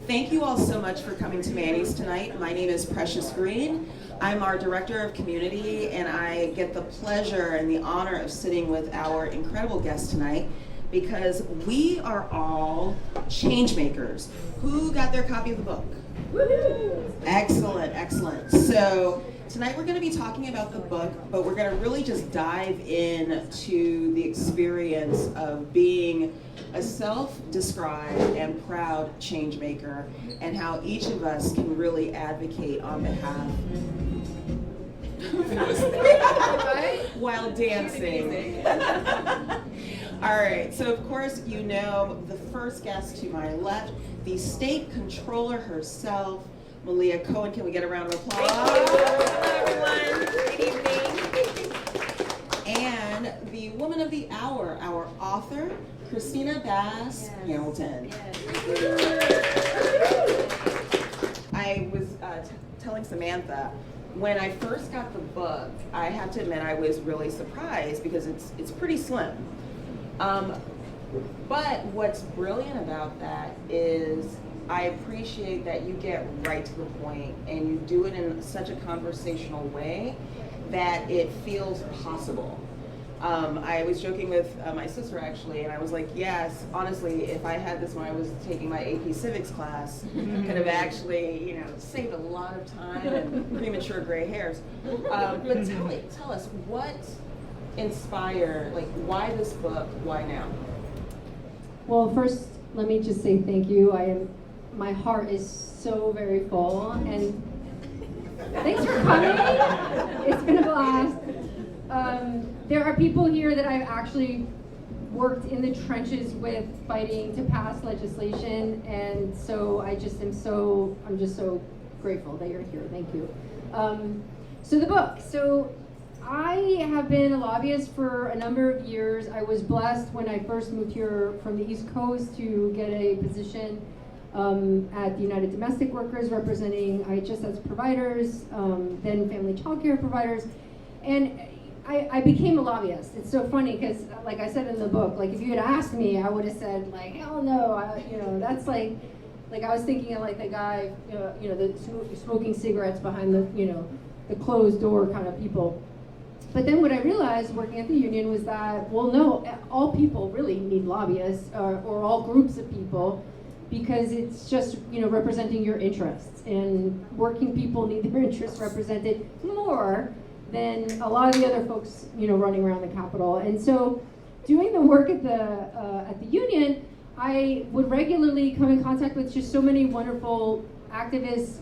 Thank you all so much for coming to Manny's tonight. My name is Precious Green. I'm our Director of Community, and I get the pleasure and the honor of sitting with our incredible guest tonight because we are all Changemakers. Who got their copy of the book? Woo-hoo! Excellent, excellent. So tonight we're going to be talking about the book, but we're going to really just dive into the experience of being a self-described and proud change maker, and how each of us can really advocate on behalf while dancing. All right, so of course you know the first guest to my left, the State Controller herself, Malia Cohen. Can we get a round of applause? Hello everyone, good evening. And the woman of the hour, our author, Christina Bass Hamilton. I was telling Samantha, when I first got the book, I have to admit I was really surprised because it's pretty slim. But what's brilliant about that is I appreciate that you get right to the point and you do it in such a conversational way that it feels possible. I was joking with my sister actually, and I was like, yes, honestly, if I had this when I was taking my AP Civics class, could have actually, saved a lot of time and premature gray hairs. But tell us, what inspired, why this book, why now? Well, first, let me just say thank you. My heart is so very full, and thanks for coming. It's been a blast. There are people here that I've actually worked in the trenches with fighting to pass legislation, and so I'm just so grateful that you're here. Thank you. So the book. So I have been a lobbyist for a number of years. I was blessed when I first moved here from the East Coast to get a position at the United Domestic Workers representing IHSS providers, then family child care providers, and I became a lobbyist. It's so funny because, like I said in the book, if you had asked me, I would have said hell no. That's like I was thinking of the guy, the smoking cigarettes behind the closed door kind of people. But then what I realized working at the union was that, well, no, all people really need lobbyists, or all groups of people, because it's just representing your interests, and working people need their interests represented more than a lot of the other folks running around the Capitol. And so doing the work at the union, I would regularly come in contact with just so many wonderful activists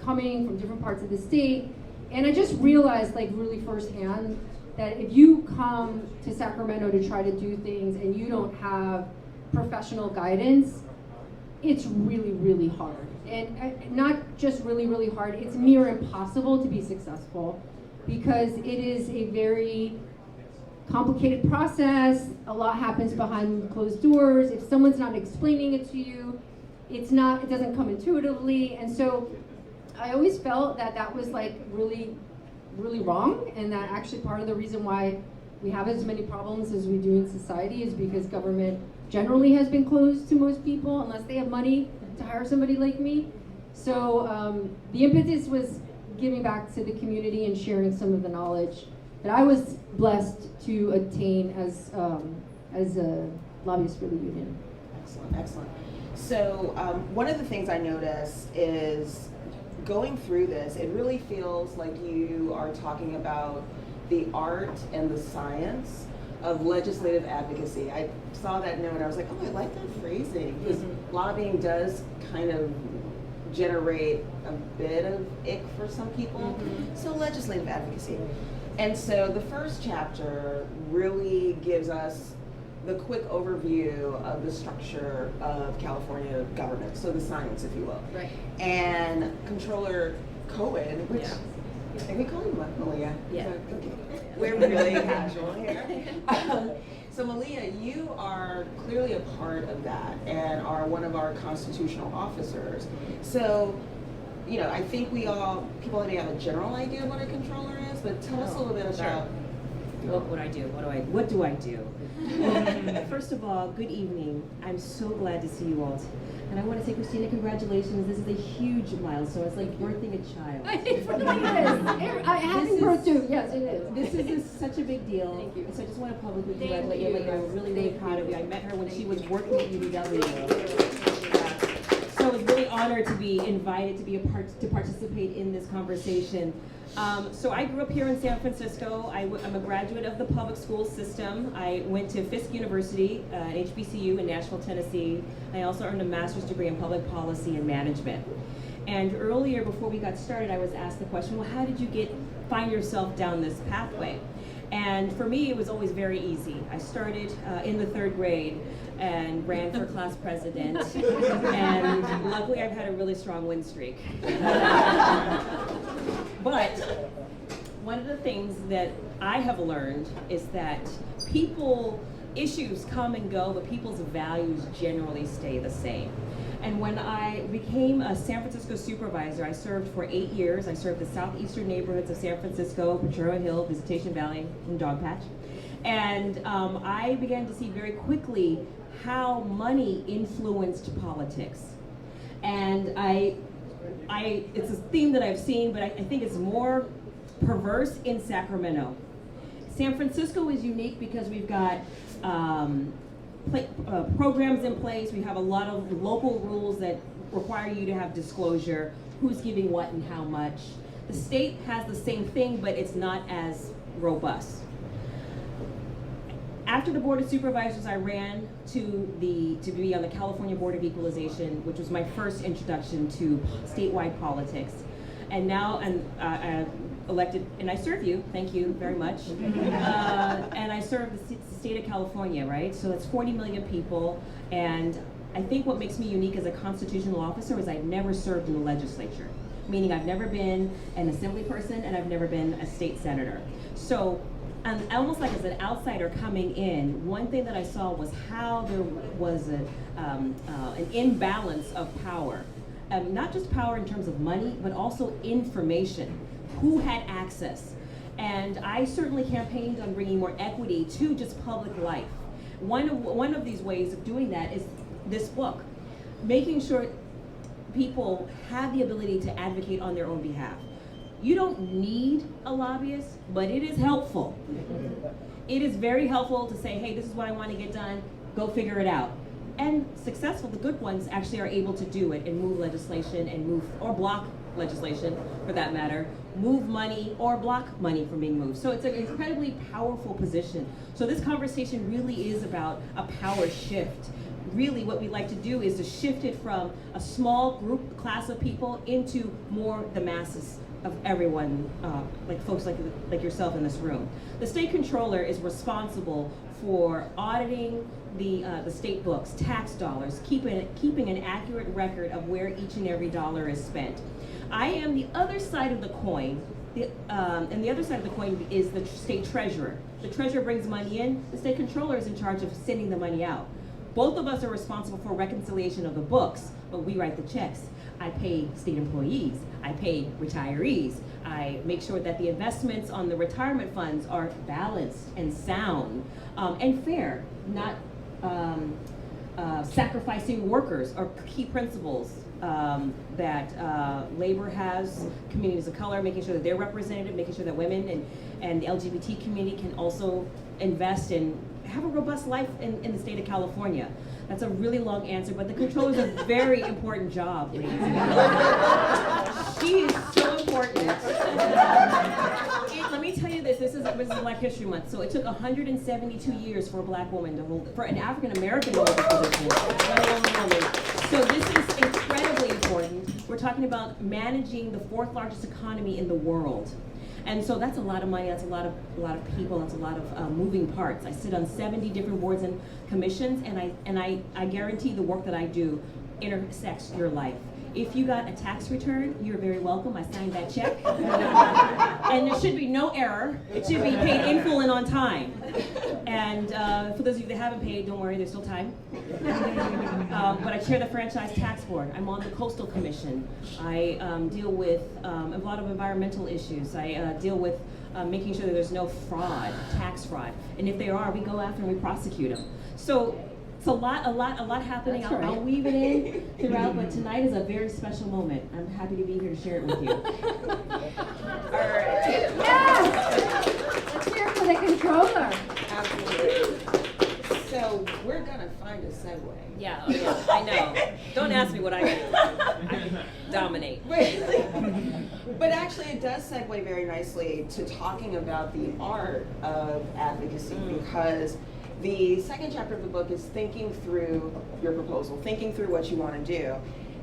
coming from different parts of the state, and I just realized really firsthand that if you come to Sacramento to try to do things and you don't have professional guidance, it's really, really hard. And not just really, really hard, it's near impossible to be successful, because it is a very complicated process. A lot happens behind closed doors. If someone's not explaining it to you, it doesn't come intuitively. And so I always felt that was really, really wrong, and that actually part of the reason why we have as many problems as we do in society is because government generally has been closed to most people unless they have money to hire somebody like me. So the impetus was giving back to the community and sharing some of the knowledge that I was blessed to attain as a lobbyist for the union. Excellent, excellent. So one of the things I notice is going through this, it really feels like you are talking about the art and the science of legislative advocacy. I saw that note and I was like, oh, I like that phrasing, because lobbying does kind of generate a bit of ick for some people. So legislative advocacy. And so the first chapter really gives us the quick overview of the structure of California government, so the science, if you will. Right. And Controller Cohen, which can we call him Malia? Yeah. Okay. We're really casual here. So Malia, you are clearly a part of that and are one of our constitutional officers. So, I think people may have a general idea of what a controller is, but tell us a little bit about What do I do? What do I do? First of all, good evening. I'm so glad to see you all. And I want to say, Christina, congratulations. This is a huge milestone. It's like birthing a child. It really is. Having birth too. Yes, it is. This is such a big deal. Thank you. So I just want to publicly congratulate you. I'm really, really proud of you. I met her when she was working at UW. So I was really honored to be invited to participate in this conversation. So I grew up here in San Francisco. I'm a graduate of the public school system. I went to Fisk University, HBCU in Nashville, Tennessee. I also earned a master's degree in public policy and management. And earlier, before we got started, I was asked the question, well, how did you find yourself down this pathway? And for me, it was always very easy. I started in the 3rd grade and ran for class president. And luckily, I've had a really strong win streak. But one of the things that I have learned is that issues come and go, but people's values generally stay the same. And when I became a San Francisco supervisor, I served for 8 years. I served the southeastern neighborhoods of San Francisco, Ventura Hill, Visitation Valley, and Dogpatch. And I began to see very quickly how money influenced politics. And it's a theme that I've seen, but I think it's more perverse in Sacramento. San Francisco is unique because we've got programs in place. We have a lot of local rules that require you to have disclosure, who's giving what and how much. The state has the same thing, but it's not as robust. After the Board of Supervisors, I ran to be on the California Board of Equalization, which was my first introduction to statewide politics. And now I'm elected, and I serve you, thank you very much. And I serve the state of California, right? So that's 40 million people, and I think what makes me unique as a constitutional officer is I've never served in the legislature, meaning I've never been an assembly person and I've never been a state senator. So almost like as an outsider coming in, one thing that I saw was how there was an imbalance of power. Not just power in terms of money, but also information. Who had access? And I certainly campaigned on bringing more equity to just public life. One of these ways of doing that is this book, making sure people have the ability to advocate on their own behalf. You don't need a lobbyist, but it is helpful. It is very helpful to say, hey, this is what I want to get done, go figure it out. And successful, the good ones actually are able to do it and move legislation or block legislation for that matter, move money or block money from being moved. So it's an incredibly powerful position. So this conversation really is about a power shift. Really what we like to do is to shift it from a small group, class of people into more the masses of everyone, like folks like yourself in this room. The state controller is responsible for auditing the state books, tax dollars, keeping an accurate record of where each and every dollar is spent. I am the other side of the coin, and the other side of the coin is the state treasurer. The treasurer brings money in, the state controller is in charge of sending the money out. Both of us are responsible for reconciliation of the books, but we write the checks. I pay state employees, I pay retirees, I make sure that the investments on the retirement funds are balanced and sound and fair, not sacrificing workers or key principles that labor has, communities of color, making sure that they're represented, making sure that women and the LGBT community can also invest and have a robust life in the state of California. That's a really long answer, but the controller's a very important job. She is so important. Let me tell you this is Black History Month, so it took 172 years for a black woman to hold, for an African American to hold this position, let alone a woman. So this is incredibly important. We're talking about managing the 4th largest economy in the world. And so that's a lot of money, that's a lot of people, that's a lot of moving parts. I sit on 70 different boards and commissions, and I guarantee the work that I do intersects your life. If you got a tax return, you're very welcome. I signed that check. And there should be no error. It should be paid in full and on time. And for those of you that haven't paid, don't worry, there's still time. But I chair the Franchise Tax Board. I'm on the Coastal Commission. I deal with a lot of environmental issues. I deal with making sure that there's no fraud, tax fraud. And if there are, we go after and we prosecute them. So it's a lot happening. That's right. I'll weave it in throughout, but tonight is a very special moment. I'm happy to be here to share it with you. All right. Yes! Let's hear it for the controller. Absolutely. So we're gonna find a segue. Yeah, I know. Don't ask me what I can dominate. But actually it does segue very nicely to talking about the art of advocacy, because the second chapter of the book is thinking through your proposal, thinking through what you want to do.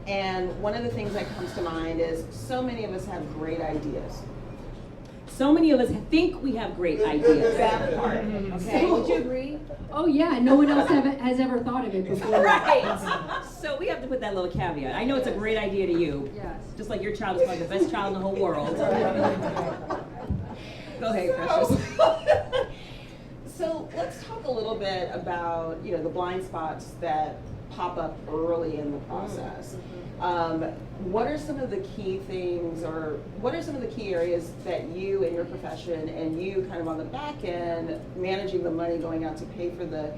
And one of the things that comes to mind is so many of us have great ideas. So many of us think we have great ideas. That part. Okay, would you agree? Oh yeah, no one else has ever thought of it before. Right. So we have to put that little caveat. I know it's a great idea to you. Yes. Just like your child is probably the best child in the whole world. Go ahead, Precious. So let's talk a little bit about, you know, the blind spots that pop up early in the process. What are some of the key things, or what are some of the key areas that you in your profession and you kind of on the back end managing the money going out to pay for the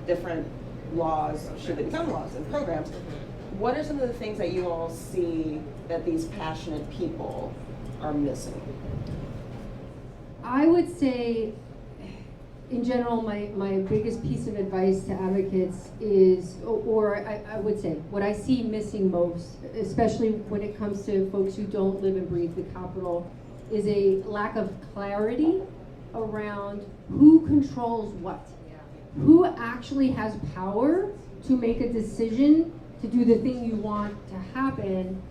different laws, should they become laws and programs, what are some of the things that you all see that these passionate people are missing? I would say, in general, my biggest piece of advice to advocates is, or I would say, what I see missing most, especially when it comes to folks who don't live and breathe the Capitol, is a lack of clarity around who controls what. Who actually has power to make a decision to do the thing you want to happen.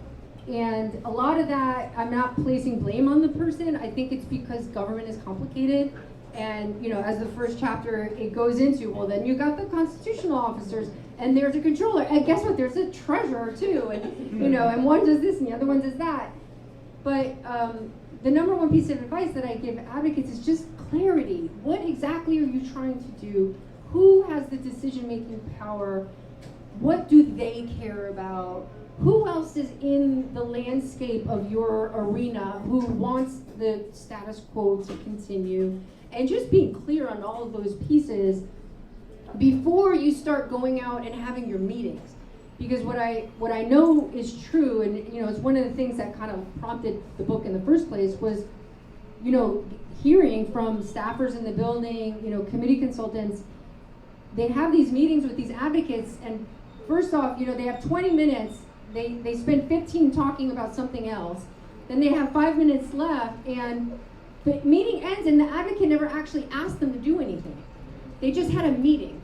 And a lot of that, I'm not placing blame on the person. I think it's because government is complicated. And, you know, as the first chapter, it goes into, well, then you got the constitutional officers, and there's a controller, and guess what? There's a treasurer too, and you know, and one does this and the other one does that. But the number one piece of advice that I give advocates is just clarity. What exactly are you trying to do? Who has the decision-making power? What do they care about? Who else is in the landscape of your arena who wants the status quo to continue? And just being clear on all of those pieces before you start going out and having your meetings. Because what I know is true, and you know, it's one of the things that kind of prompted the book in the first place, was, you know, hearing from staffers in the building, you know, committee consultants. They have these meetings with these advocates, and first off, you know, they have 20 minutes, they spend 15 talking about something else, then they have 5 minutes left, and the meeting ends and the advocate never actually asked them to do anything. They just had a meeting.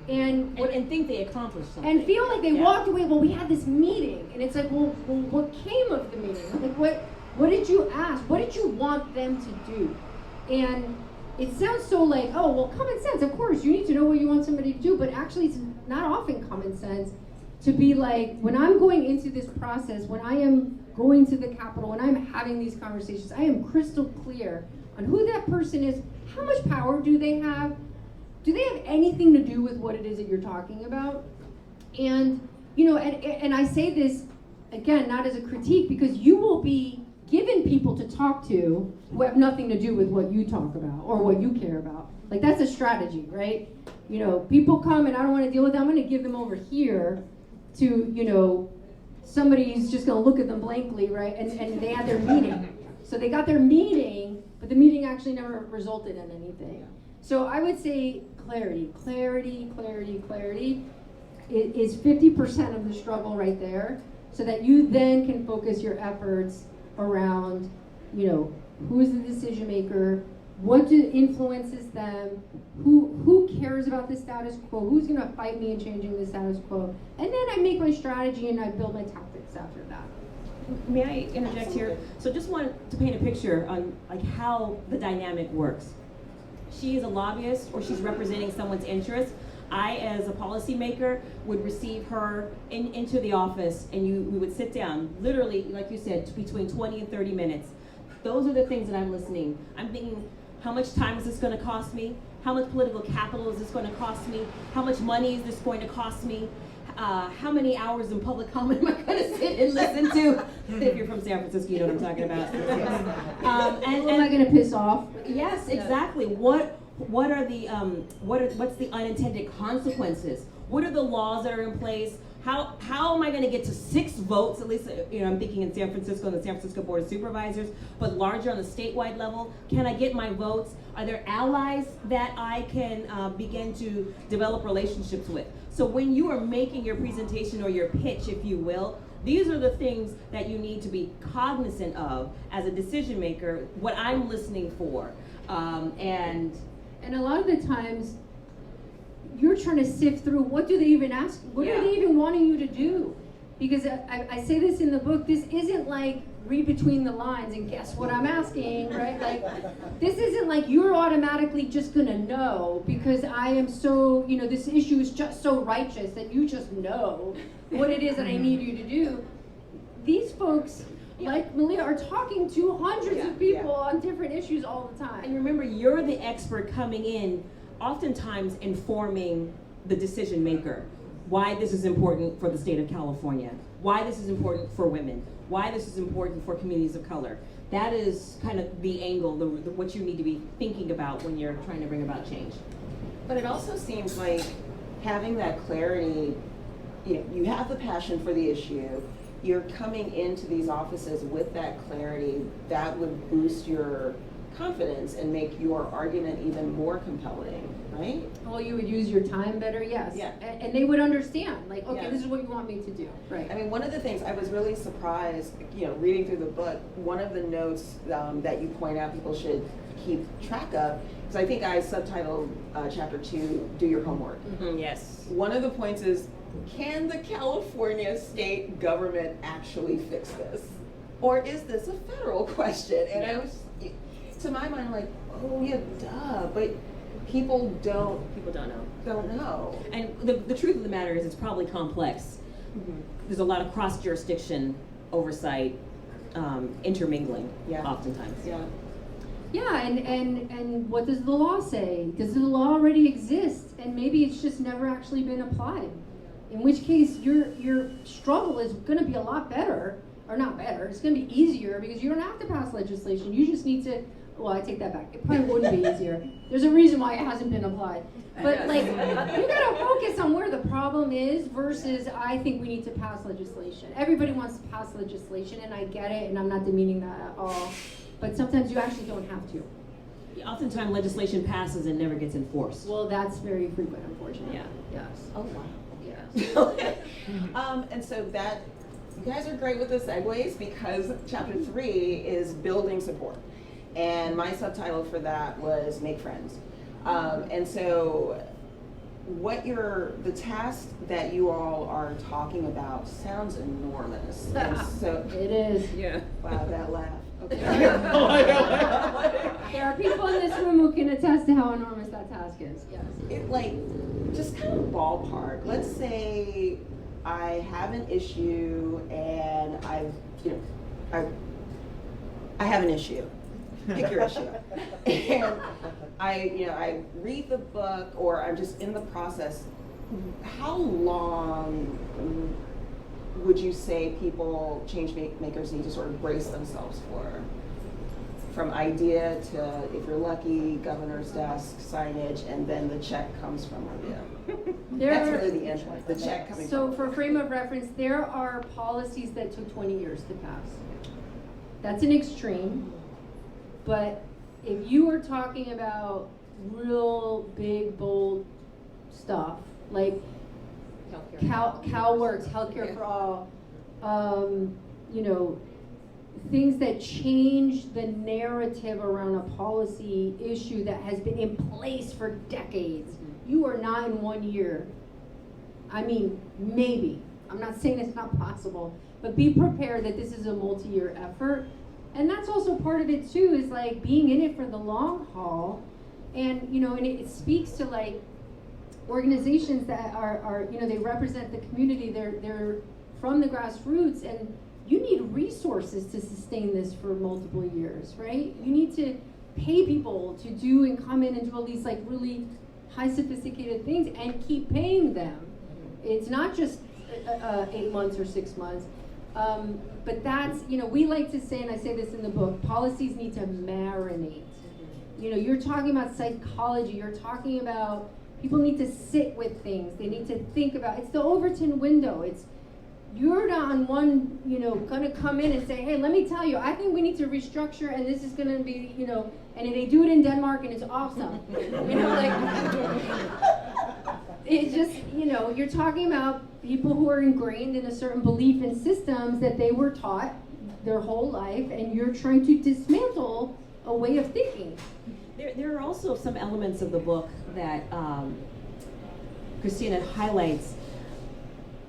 And think they accomplished something. And feel like they walked away, well, we had this meeting. And it's like, well, what came of the meeting? Like, what did you ask? What did you want them to do? And it sounds so like, oh, well, common sense, of course, you need to know what you want somebody to do, but actually it's not often common sense to be like, when I'm going into this process, when I am going to the Capitol, when I'm having these conversations, I am crystal clear on who that person is, how much power do they have, do they have anything to do with what it is that you're talking about? And, you know, and I say this, again, not as a critique, because you will be given people to talk to who have nothing to do with what you talk about or what you care about. Like, that's a strategy, right? You know, people come and I don't want to deal with them, I'm going to give them over here to, you know, somebody who's just going to look at them blankly, right? And they had their meeting. So they got their meeting, but the meeting actually never resulted in anything. So I would say clarity is 50% of the struggle right there, so that you then can focus your efforts around, you know, who is the decision maker, what influences them, who cares about the status quo, who's going to fight me in changing the status quo, and then I make my strategy and I build my tactics after that. May I interject here? So just want to paint a picture on like how the dynamic works. She is a lobbyist, or she's representing someone's interest. I, as a policymaker, would receive her into the office, and we would sit down, literally, like you said, between 20 and 30 minutes. Those are the things that I'm listening. I'm thinking, how much time is this going to cost me? How much political capital is this going to cost me? How much money is this going to cost me? how many hours in public comment am I going to sit and listen to? If you're from San Francisco, you know what I'm talking about. Who am I going to piss off? Yes, exactly. What's the unintended consequences? What are the laws that are in place? How am I going to get to 6 votes? At least, I'm thinking in San Francisco, the San Francisco Board of Supervisors, but larger on the statewide level. Can I get my votes? Are there allies that I can begin to develop relationships with? So when you are making your presentation or your pitch, if you will, these are the things that you need to be cognizant of as a decision maker, what I'm listening for. And a lot of the times, you're trying to sift through what do they even ask, what are they even wanting you to do? Because I say this in the book, this isn't like read between the lines and guess what I'm asking, right? Like, this isn't like you're automatically just gonna know because I am so, this issue is just so righteous that you just know what it is that I need you to do. These folks, like Malia, are talking to hundreds of people on different issues all the time. And remember, you're the expert coming in, oftentimes informing the decision maker. Why this is important for the state of California, why this is important for women, why this is important for communities of color. That is kind of the angle, what you need to be thinking about when you're trying to bring about change. But it also seems like having that clarity, you have the passion for the issue, you're coming into these offices with that clarity, that would boost your confidence and make your argument even more compelling, right? Well, you would use your time better, yes. Yeah. And they would understand, like, okay, this is what you want me to do, right? I mean, one of the things I was really surprised, reading through the book, one of the notes that you point out people should keep track of, because I think I subtitled chapter 2, Do Your Homework. Mm-hmm, yes. One of the points is, can the California state government actually fix this? Or is this a federal question? And I was, to my mind, like, oh yeah, duh, but people don't know. And the truth of the matter is it's probably complex. Mm-hmm. There's a lot of cross-jurisdiction oversight, intermingling, Yeah. oftentimes. Yeah. Yeah, and what does the law say? Does the law already exist? And maybe it's just never actually been applied. In which case, your struggle is going to be a lot better, or not better, it's going to be easier because you don't have to pass legislation. You just need to, well, I take that back. It probably wouldn't be easier. There's a reason why it hasn't been applied. But like, you got to focus on where the problem is versus I think we need to pass legislation. Everybody wants to pass legislation, and I get it, and I'm not demeaning that at all. But sometimes you actually don't have to. Oftentimes legislation passes and never gets enforced. Well, that's very frequent, unfortunately. Yeah. Yes. Oh wow. Yes. And so that, you guys are great with the segues because chapter 3 is building support. And my subtitle for that was Make Friends. And so the task that you all are talking about sounds enormous. And so It is. Yeah. wow, that laugh. Okay. There are people in this room who can attest to how enormous that task is. Yes. It, like, just kind of ballpark. Let's say I have an issue and I have an issue. Pick your issue. And I read the book or I'm just in the process. How long would you say changemakers need to sort of brace themselves for? From idea to, if you're lucky, governor's desk, signage, and then the check comes from Malia. That's really the end point, the check coming So from. for frame of reference, there are policies that took 20 years to pass. That's an extreme, but if you were talking about real big, bold stuff, like CalWorks, healthcare for all, things that change the narrative around a policy issue that has been in place for decades. You are not in 1 year. I mean, maybe. I'm not saying it's not possible, but be prepared that this is a multi-year effort. And that's also part of it too, is like being in it for the long haul. And, and it speaks to like organizations that are they represent the community, they're from the grassroots, and you need resources to sustain this for multiple years, right? You need to pay people to do and come in and do all these like really high sophisticated things and keep paying them. It's not just 8 months or 6 months. But that's, we like to say, and I say this in the book, policies need to marinate. You're talking about psychology, you're talking about people need to sit with things, they need to think about, it's the Overton window, you're not on one, gonna come in and say, hey, let me tell you, I think we need to restructure and this is gonna be, and they do it in Denmark and it's awesome. It's just, you're talking about people who are ingrained in a certain belief in systems that they were taught their whole life, and you're trying to dismantle a way of thinking. There are also some elements of the book that Christina highlights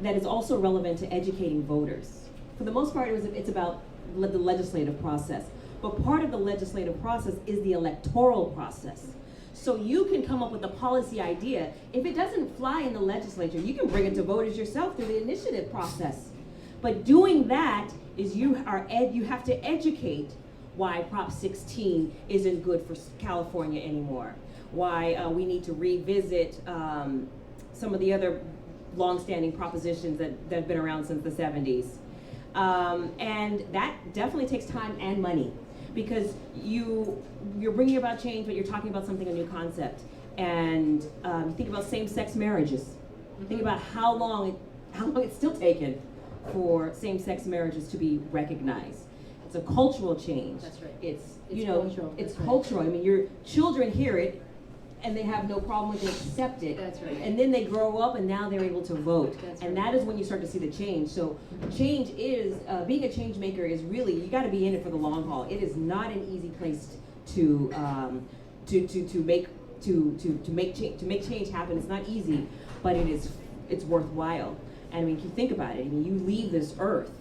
that is also relevant to educating voters. For the most part, it's about the legislative process. But part of the legislative process is the electoral process. So you can come up with a policy idea. If it doesn't fly in the legislature, you can bring it to voters yourself through the initiative process. But doing that is you have to educate why Prop 16 isn't good for California anymore, why we need to revisit some of the other long-standing propositions that have been around since the 70s. And that definitely takes time and money, because you're bringing about change, but you're talking about something, a new concept. And think about same-sex marriages. Think about how long it's still taken for same-sex marriages to be recognized. It's a cultural change. That's right. It's cultural. It's That's cultural. Right. I mean, your children hear it, and they have no problem with it, accept it. That's right. And then they grow up, and now they're able to vote. That's and right. that is when you start to see the change. So, change is being a change maker is really, you got to be in it for the long haul. It is not an easy place to make change happen. It's not easy, but it's worthwhile. And I mean, if you think about it, I mean, you leave this earth,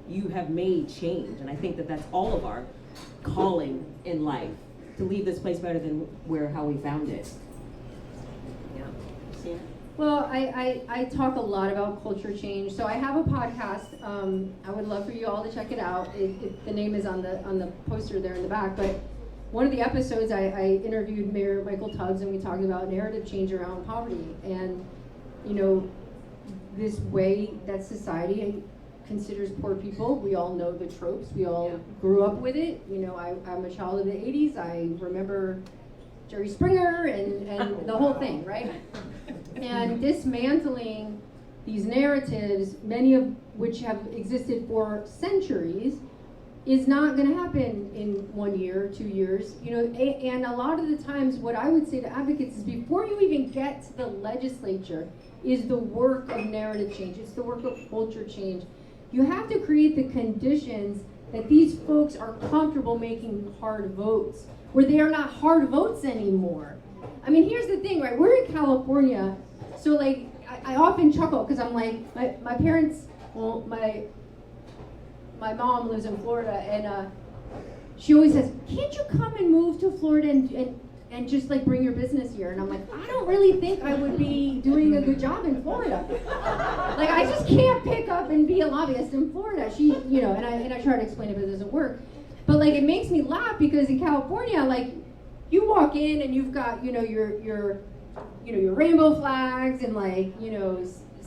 you have made change, and I think that that's all of our calling in life, to leave this place better than how we found it. Yeah. See it? Well, I talk a lot about culture change. So I have a podcast. I would love for you all to check it out. The name is on the poster there in the back. But one of the episodes, I interviewed Mayor Michael Tubbs, and we talked about narrative change around poverty. And, this way that society considers poor people. We all know the tropes. We all grew up with it. I'm a child of the 80s. I remember Jerry Springer and the whole thing, right? And dismantling these narratives, many of which have existed for centuries, is not going to happen in 1 year, 2 years. And a lot of the times what I would say to advocates is, before you even get to the legislature, is the work of narrative change. It's the work of culture change. You have to create the conditions that these folks are comfortable making hard votes, where they are not hard votes anymore. I mean, here's the thing, right? We're in California, so like, I often chuckle, because I'm like, my parents, well, my mom lives in Florida, and she always says, can't you come and move to Florida and just like bring your business here? And I'm like, I don't really think I would be doing a good job in Florida. Like, I just can't pick up and be a lobbyist in Florida. She, and I try to explain it, but it doesn't work. But like, it makes me laugh, because in California, like, you walk in and you've got, your rainbow flags and like,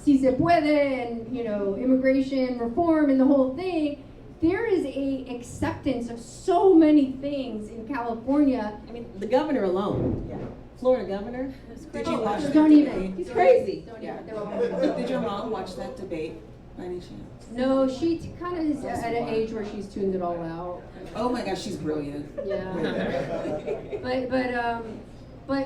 si se puede, and immigration reform and the whole thing. There is a acceptance of so many things in California. I mean, the governor alone. Yeah. Florida governor. Did you watch that Don't debate? even. He's crazy. Don't Yeah. even. They're all Did your mom watch that debate by any chance? No, she kind of is at an age where she's tuned it all out. Oh my gosh, she's brilliant. Yeah. But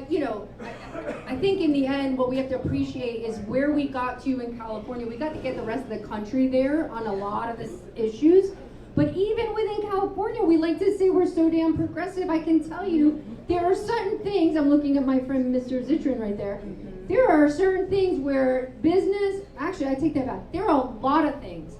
I think in the end, what we have to appreciate is where we got to in California. We got to get the rest of the country there on a lot of the issues. But even within California, we like to say we're so damn progressive. I can tell you, there are certain things, I'm looking at my friend Mr. Zitrin right there. There are certain things where business, actually I take that back. There are a lot of things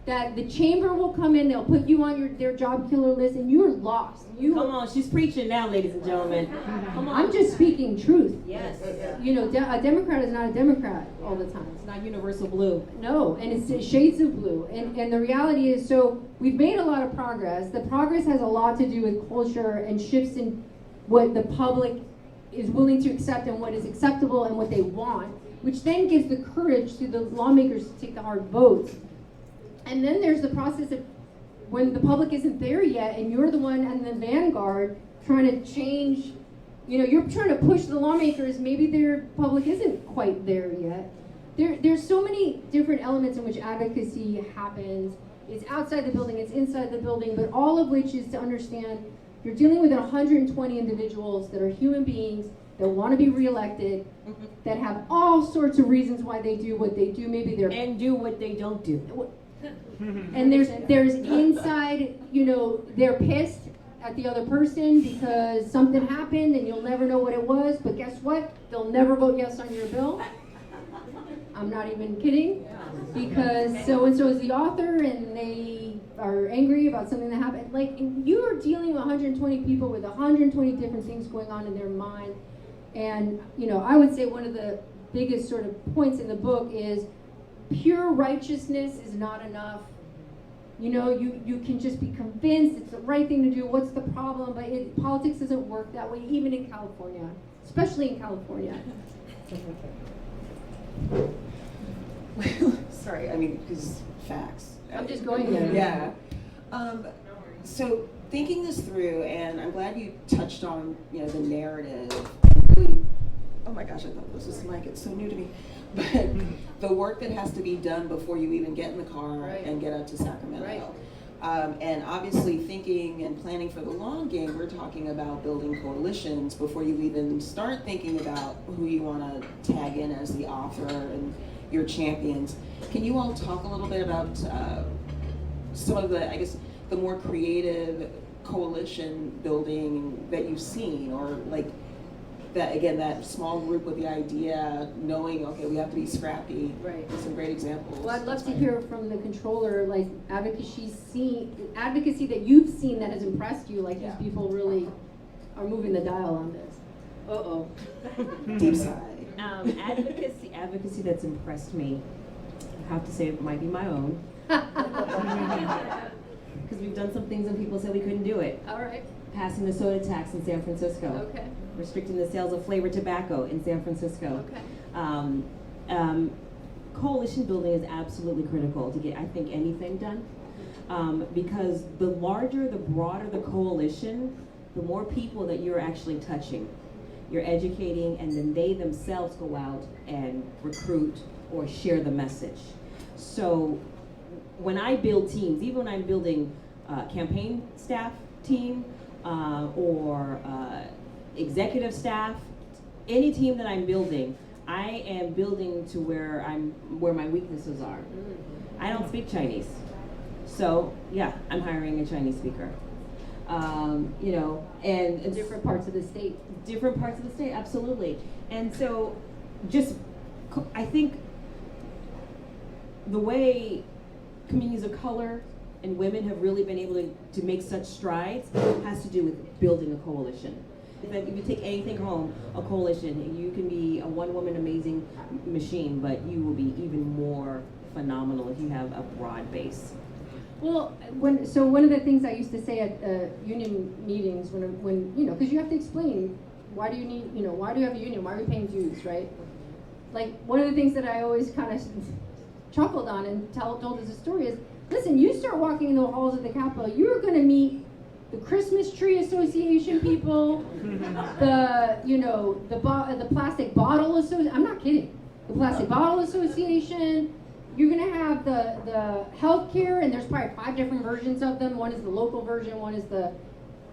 that the chamber will come in, they'll put you on their job killer list, and you're lost. Come on, she's preaching now, ladies and gentlemen. Come on. I'm just speaking truth. Yes. A Democrat is not a Democrat all the time. It's not universal blue. No, and it's shades of blue. And the reality is, so we've made a lot of progress. The progress has a lot to do with culture and shifts in what the public is willing to accept and what is acceptable and what they want. which then gives the courage to the lawmakers to take the hard votes. And then there's the process of when the public isn't there yet, and you're the one in the vanguard trying to change, you're trying to push the lawmakers, maybe their public isn't quite there yet. There's so many different elements in which advocacy happens. It's outside the building, it's inside the building, but all of which is to understand you're dealing with 120 individuals that are human beings that want to be reelected, that have all sorts of reasons why they do what they do. Maybe they're and do what they don't do. and there's inside, they're pissed at the other person because something happened and you'll never know what it was, but guess what? They'll never vote yes on your bill. I'm not even kidding, because so-and-so is the author and they are angry about something that happened. Like, you are dealing with 120 people with 120 different things going on in their mind. And, I would say one of the biggest sort of points in the book is pure righteousness is not enough. You can just be convinced it's the right thing to do. What's the problem? But politics doesn't work that way, even in California, especially in California. Sorry, because facts. I'm just going there. Yeah. So thinking this through, and I'm glad you touched on, the narrative. Really, oh my gosh, I thought this was like, it's so new to me. But the work that has to be done before you even get in the car Right. and get up to Sacramento. Right. And obviously thinking and planning for the long game, we're talking about building coalitions before you even start thinking about who you want to tag in as the author and your champions. Can you all talk a little bit about some of the more creative coalition building that you've seen, or like that small group with the idea, knowing, okay, we have to be scrappy. Right. Some great examples. Well, I'd love to hear from the controller, like advocacy that you've seen that has impressed you, like these people really are moving the dial on this. Uh-oh. Deep sigh. Advocacy that's impressed me, I have to say it might be my own. Because we've done some things and people said we couldn't do it. All right. Passing the soda tax in San Francisco. Okay. Restricting the sales of flavored tobacco in San Francisco. Okay. Coalition building is absolutely critical to get, I think, anything done. Because the larger, the broader the coalition, the more people that you're actually touching. You're educating, and then they themselves go out and recruit or share the message. So when I build teams, even when I'm building campaign staff team or executive staff, any team that I'm building, I am building to where my weaknesses are. I don't speak Chinese, so yeah, I'm hiring a Chinese speaker. And Different parts of the state. Different parts of the state, absolutely. And so, I think the way communities of color and women have really been able to make such strides has to do with building a coalition. If you take anything home, a coalition, you can be a one-woman amazing machine, but you will be even more phenomenal if you have a broad base. Well, one of the things I used to say at union meetings when because you have to explain why do you have a union? Why are we paying dues, right? Like, one of the things that I always kind of chuckled on and told as a story is, listen, you start walking in the halls of the Capitol, you're going to meet the Christmas Tree Association people, the Plastic Bottle Association. I'm not kidding. The Plastic Bottle Association. You're going to have the healthcare, and there's probably 5 different versions of them. One is the local version, one is the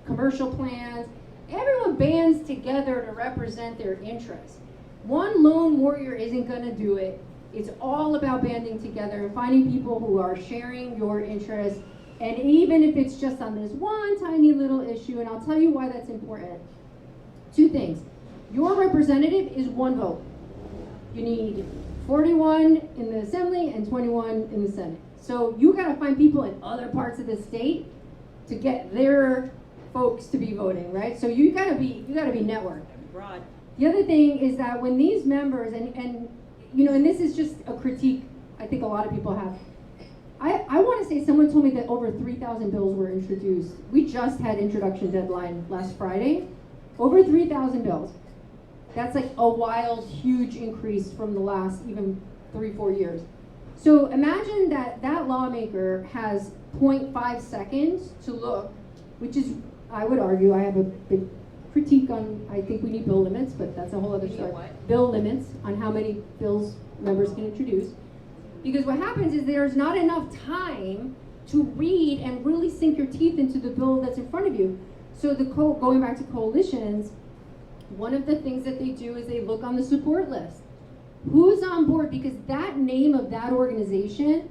commercial plans. Everyone bands together to represent their interests. One lone warrior isn't going to do it. It's all about banding together and finding people who are sharing your interests, and even if it's just on this one tiny little issue, and I'll tell you why that's important. 2 things. Your representative is 1 vote. You need 41 in the Assembly and 21 in the Senate. So you got to find people in other parts of the state to get their folks to be voting, right? So you got to be networked. Broad. The other thing is that when these members and this is just a critique I think a lot of people have. I want to say someone told me that over 3,000 bills were introduced. We just had introduction deadline last Friday. Over 3,000 bills. That's like a wild, huge increase from the last even 3-4 years. So imagine that that lawmaker has 0.5 seconds to look, which is, I would argue, I have a big critique on, I think we need bill limits, but that's a whole other story. Bill limits on how many bills members can introduce. Because what happens is there's not enough time to read and really sink your teeth into the bill that's in front of you. So going back to coalitions, one of the things that they do is they look on the support list. Who's on board? Because that name of that organization,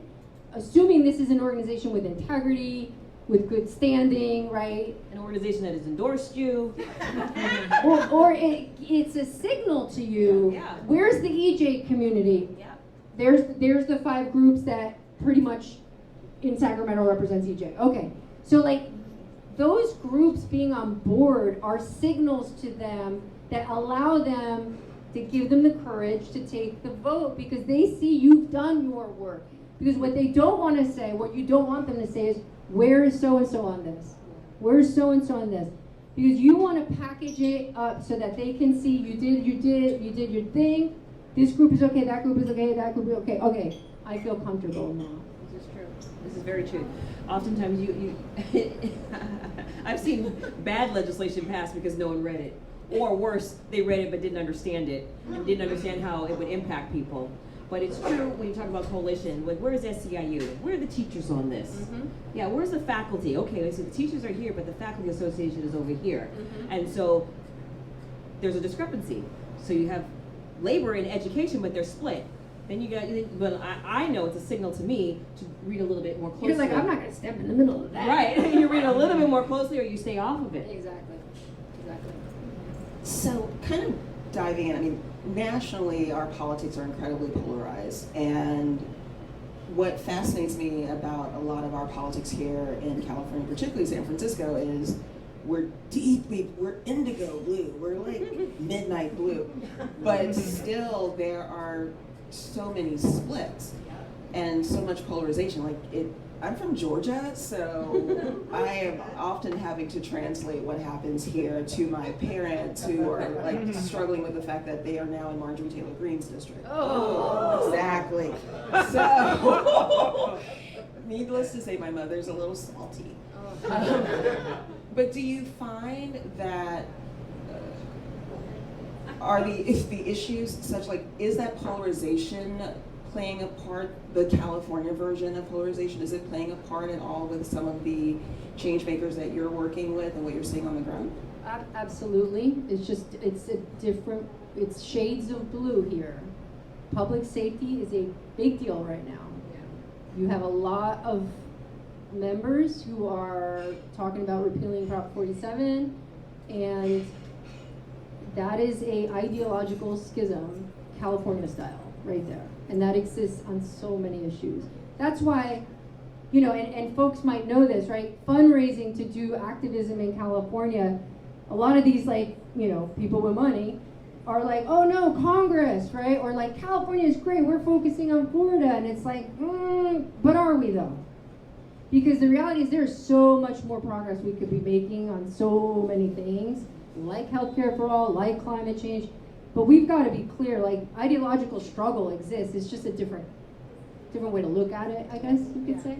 assuming this is an organization with integrity, with good standing, right? An organization that has endorsed you. or it's a signal to you. Yeah. Where's the EJ community? Yeah. There's the 5 groups that pretty much in Sacramento represents EJ. Okay, so like those groups being on board are signals to them that allow them to give them the courage to take the vote because they see you've done your work. Because what they don't want to say, what you don't want them to say is, where is so-and-so on this? Where's so-and-so on this? Because you want to package it up so that they can see you did your thing. This group is okay, that group is okay, that group is okay. Okay, I feel comfortable now. This is true. This is very true. Oftentimes you I've seen bad legislation passed because no one read it. Or worse, they read it but didn't understand it and didn't understand how it would impact people. But it's true when you talk about coalition, like where's SCIU? Where are the teachers on this? Mm-hmm. Yeah, where's the faculty? Okay, so the teachers are here, but the faculty association is over here. Mm-hmm. And so there's a discrepancy. So you have labor and education, but they're split. Then you got, but I know it's a signal to me to read a little bit more closely. You're like, I'm not going to step in the middle of that. Right, you read a little bit more closely or you stay off of it. Exactly. So kind of diving in, I mean, nationally our politics are incredibly polarized, and what fascinates me about a lot of our politics here in California, particularly San Francisco, is we're indigo blue, we're like midnight blue, but still there are so many splits and so much polarization. Like I'm from Georgia, so I am often having to translate what happens here to my parents who are like struggling with the fact that they are now in Marjorie Taylor Greene's district. Oh. Exactly. So, needless to say, my mother's a little salty. But do you find that are the issues such, like, is that polarization playing a part, the California version of polarization, is it playing a part at all with some of the change makers that you're working with and what you're seeing on the ground? Absolutely. It's shades of blue here. Public safety is a big deal right now. You have a lot of members who are talking about repealing Prop 47, and that is a ideological schism, California style, right there. And that exists on so many issues. That's why, and folks might know this, right? Fundraising to do activism in California, a lot of these, people with money are like, oh no, Congress, right? Or like, California is great, we're focusing on Florida. And it's like, but are we though? Because the reality is there's so much more progress we could be making on so many things, like healthcare for all, like climate change. But we've got to be clear, like, ideological struggle exists. It's just a different way to look at it, I guess you could say.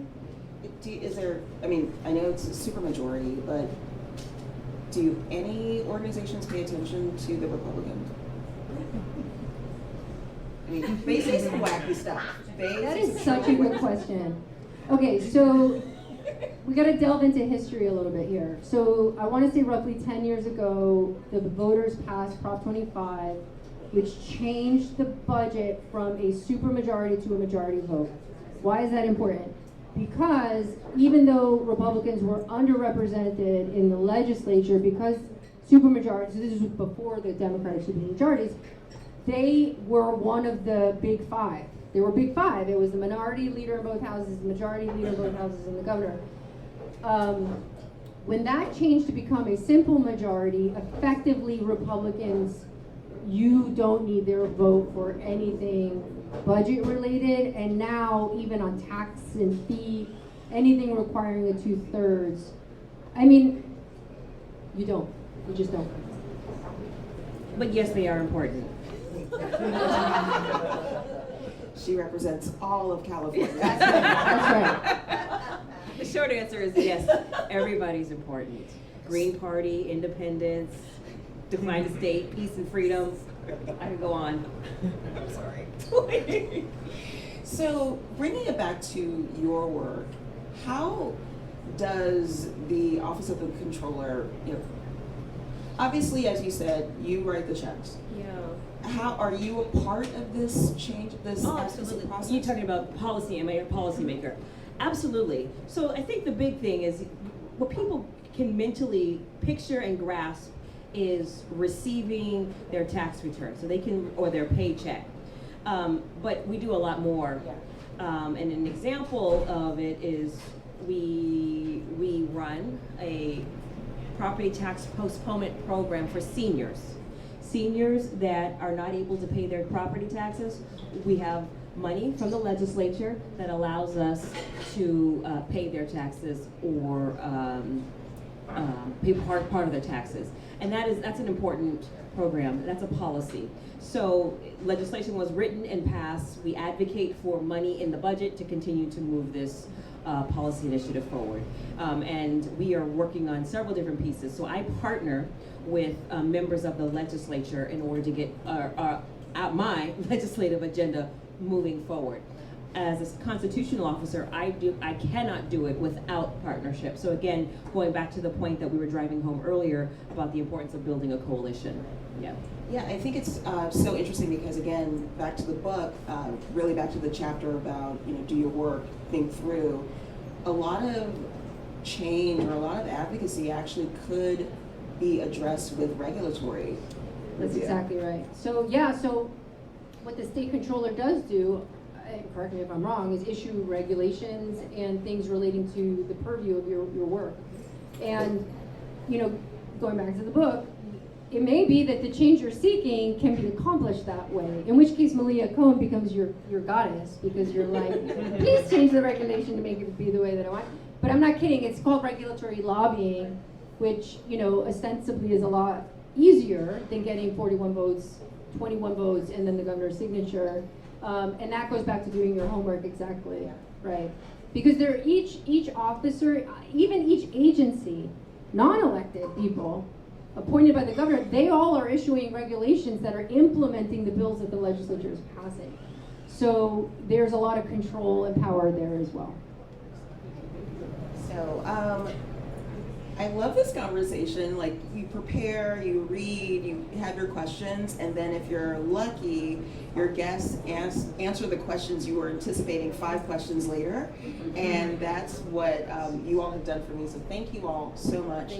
I know it's a supermajority, but do any organizations pay attention to the Republicans? I mean, they say some wacky stuff. That is such a good question. Okay, so we got to delve into history a little bit here. So I want to say roughly 10 years ago, the voters passed Prop 25, which changed the budget from a supermajority to a majority vote. Why is that important? Because even though Republicans were underrepresented in the legislature, because supermajorities, so this is before the Democratic supermajorities, they were one of the big five. They were big five. It was the minority leader in both houses, the majority leader in both houses, and the governor. When that changed to become a simple majority, effectively Republicans, you don't need their vote for anything budget related, and now even on tax and fee, anything requiring a 2/3. I mean, you just don't. But yes, they are important. She represents all of California. That's right. The short answer is yes, everybody's important. Green Party, independence, define the state, peace and freedom. I can go on. I'm sorry. So, bringing it back to your work, how does the Office of the Controller, obviously, as you said, you write the checks. Yeah. How are you a part of this change, this advocacy process? You're talking about policy, am I a policymaker? Absolutely. So I think the big thing is what people can mentally picture and grasp is receiving their tax return, so they can, or their paycheck. But we do a lot more. And an example of it is we run a property tax postponement program for seniors. Seniors that are not able to pay their property taxes. We have money from the legislature that allows us to pay their taxes or pay part of their taxes. And that's an important program. That's a policy. So legislation was written and passed. We advocate for money in the budget to continue to move this policy initiative forward. And we are working on several different pieces. So I partner with members of the legislature in order to get my legislative agenda moving forward. As a constitutional officer, I cannot do it without partnership. So again, going back to the point that we were driving home earlier about the importance of building a coalition. Yeah. Yeah, I think it's so interesting because, again, back to the book, really back to the chapter about, do your work, think through, a lot of change or a lot of advocacy actually could be addressed with regulatory. That's review. exactly right. So what the state controller does do, correct me if I'm wrong, is issue regulations and things relating to the purview of your work. And, going back to the book, it may be that the change you're seeking can be accomplished that way, in which case Malia Cohen becomes your goddess, because you're like, please change the regulation to make it be the way that I want. But I'm not kidding, it's called regulatory lobbying, which, ostensibly is a lot easier than getting 41 votes, 21 votes, and then the governor's signature. And that goes back to doing your homework exactly, right? Because they're each officer, even each agency, non-elected people, appointed by the governor, they all are issuing regulations that are implementing the bills that the legislature is passing. So there's a lot of control and power there as well. So, I love this conversation. Like, you prepare, you read, you have your questions, and then if you're lucky, your guests answer the questions you were anticipating 5 questions later. And that's what you all have done for me. So thank you all so much